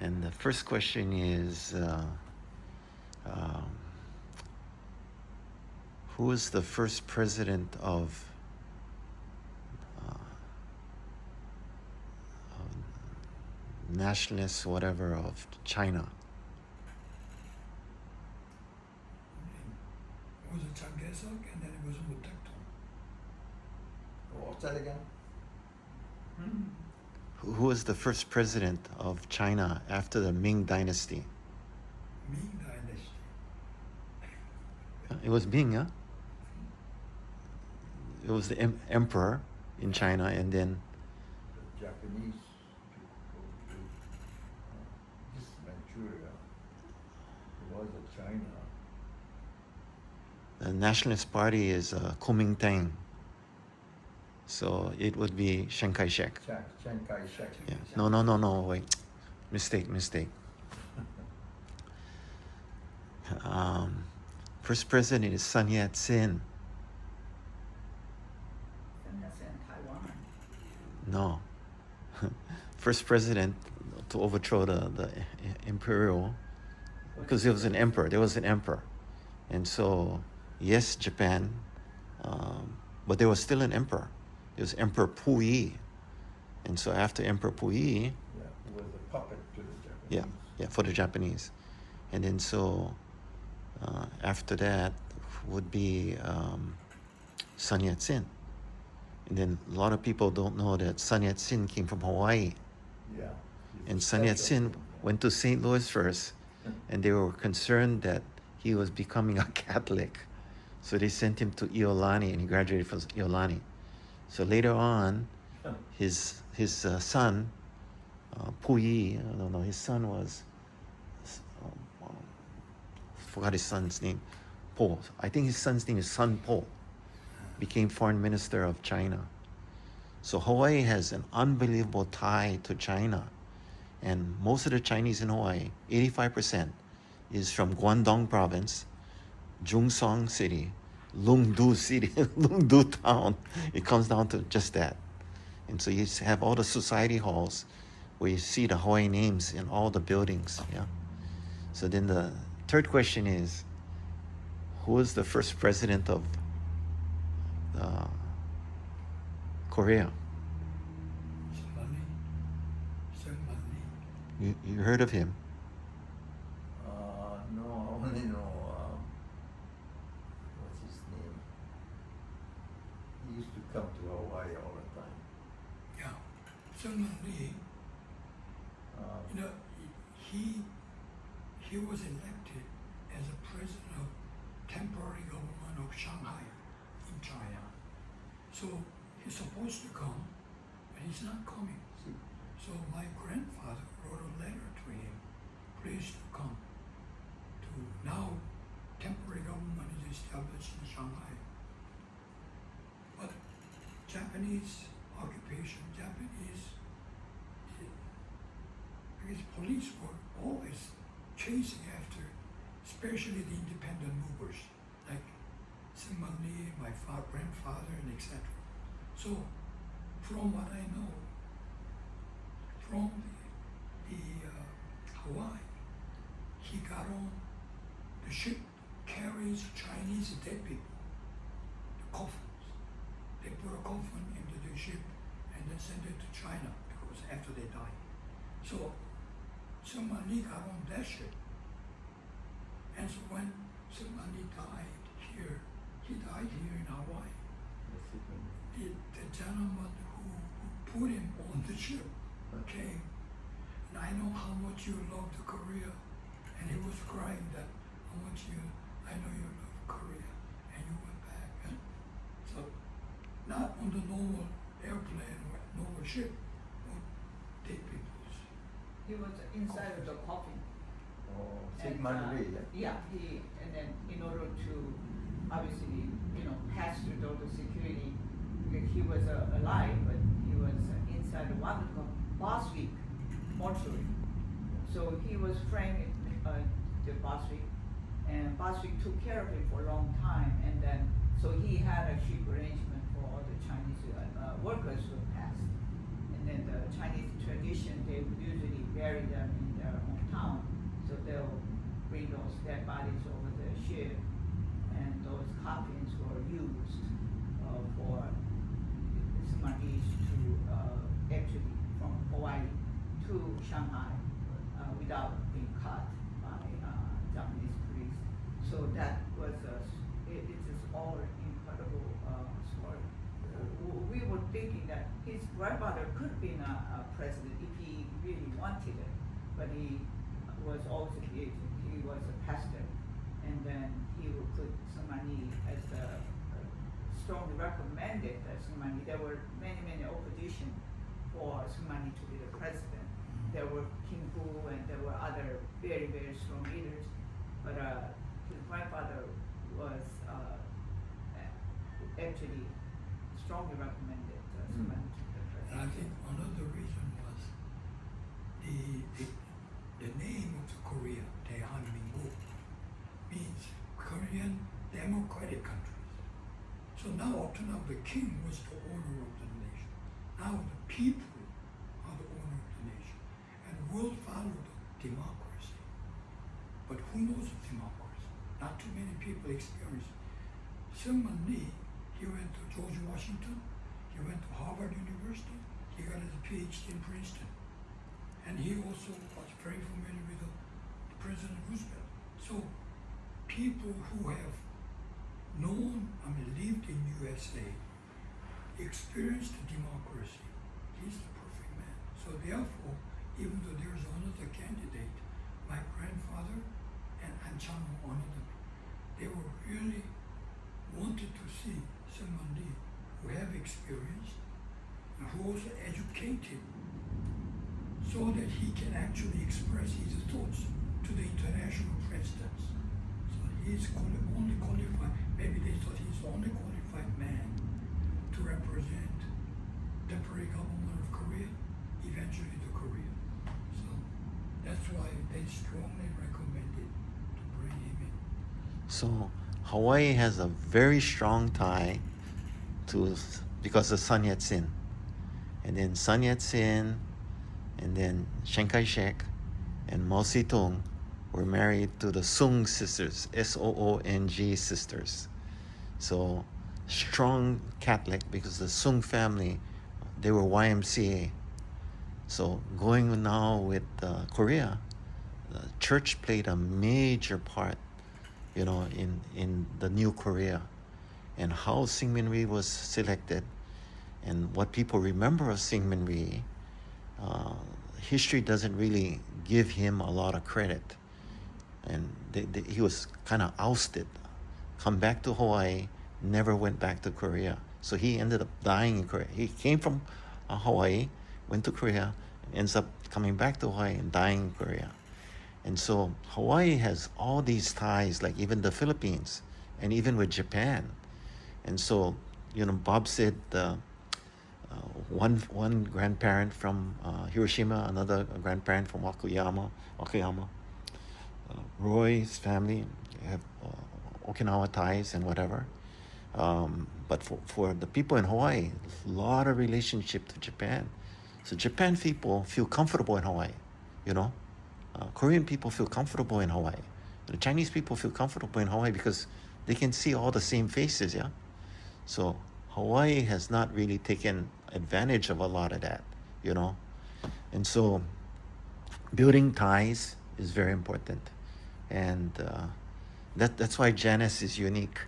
And the first question is, um, who was the first president of nationalist whatever of China? Was it 장개석 and then it was 무택동. What's that again? Who was the first president of China after the Ming Dynasty? Ming Dynasty. It was Ming, huh? It was the emperor in China, and then The Japanese people to this Manchuria. It was a China. the Nationalist Party is Kuomintang. So it would be Chiang Kai-shek. Chiang Kai-shek. Yeah. No, wait. Mistake. First president is Sun Yat-sen. Taiwan. No. First president to overthrow the imperial, because there was an emperor. And so, yes, Japan, but there was still an emperor. It was Emperor Puyi. And so after Emperor Puyi, Who was a puppet to the Japanese. yeah, for the Japanese. And then so after that would be Sun Yat-sen. And then a lot of people don't know that Sun Yat-sen came from Hawaii. Yeah. And Sun Yat-sen went to St. Louis first, and they were concerned that he was becoming a Catholic. So they sent him to Iolani, and he graduated from Iolani. So later on, his son, Puyi, I don't know, his son was, forgot his son's name, Po. I think his son's name is Sun Po, became foreign minister of China. So Hawaii has an unbelievable tie to China. And most of the Chinese in Hawaii, 85%, is from Guangdong province, Jungsong City, Lungdu City, Lungdu town. It comes down to just that. And so you have all the society halls where you see the Hawaii names in all the buildings. Yeah. So then the third question is, who was the first president of Korea? You heard of him? No, I only know, what's his name? He used to come to Hawaii all the time. Yeah. Sung Lee, you know, he was elected as a president of temporary government of Shanghai in China. So he's supposed to come, but he's not coming. So my grandfather wrote a letter to him, please to come. Now temporary government is established in Shanghai. But Japanese occupation, because police were always chasing after, especially the independent movers, like Syngman Lee, my grandfather, and etc. So, from what I know, from the Hawaii, he got on the ship carries Chinese dead people, the coffins. They put a coffin into the ship and then send it to China because after they die. So Syngman Lee got on that ship. And so when Syngman Lee died here, he died here in Hawaii. The gentleman who put him on the ship came, and I know how much you love the Korea, and he was crying that how much I know you love Korea, and you went back. And so not on the normal airplane or normal ship, but dead people's. He was inside of the coffin. Oh, And, Syngman Lee, Yeah, and then in order to obviously, pass through all the security, because he was alive, but he was inside the one Boswick mortuary. So he was framed the Boswick, and Boswick took care of him for a long time, and then so he had a ship arrangement for all the Chinese workers who passed. And then the Chinese tradition, they would usually bury them in the bury those dead bodies over the ship, and those coffins were used for Somalis to actually from Hawaii to Shanghai without being caught by Japanese police. So that was it is all incredible story. We were thinking that his grandfather could have been a president if he really wanted it, but he was always creative. He was a pastor, and then he would put Somani as strongly recommended Somani. There were many opposition for Somani to be the president. There were King Hu and there were other very strong leaders, but his grandfather was actually strongly recommended Somani to be the And I president. think another reason was the name of the Korea, 대한민국, means Korean democratic countries. So now up to now the king was the owner of the nation. Now the people are the owner of the nation and will follow the democracy. But who knows of democracy? Not too many people experience it. Syngman Lee, he went to George Washington, he went to Harvard University, he got his PhD in Princeton. And he also was very familiar with President Roosevelt. So people who have lived in USA, experienced the democracy, he's the perfect man. So therefore, even though there's another candidate, my grandfather and Anchamo, another, they were really wanted to see somebody who have experience and who also educated so that he can actually express his thoughts to the international presidents. So he's only qualified, maybe they thought he's the only qualified man to represent temporary government of Korea, eventually the Korea. So that's why they strongly recommended to bring him in. So Hawaii has a very strong tie to because of Sun Yat-sen, and then Sun Yat-sen, and then Chiang Kai-shek and Mao Zedong were married to the Soong sisters, Soong sisters. So strong Catholic because the Soong family, they were YMCA. So going now with Korea, the church played a major part, in the new Korea, and how Syngman Rhee was selected, and what people remember of Syngman Rhee. History doesn't really give him a lot of credit, and he was kind of ousted, come back to Hawaii, never went back to Korea. So he ended up dying in Korea. He came from Hawaii, went to Korea, and ends up coming back to Hawaii and dying in Korea. And so Hawaii has all these ties, like even the Philippines, and even with Japan. And so, Bob said one grandparent from Hiroshima, another grandparent from Wakayama. Roy's family have Okinawa ties and whatever. But for the people in Hawaii, a lot of relationship to Japan. So Japan people feel comfortable in Hawaii, Korean people feel comfortable in Hawaii. The Chinese people feel comfortable in Hawaii because they can see all the same faces, yeah? So Hawaii has not really taken advantage of a lot of that, And so building ties is very important. And that's why Janis is unique.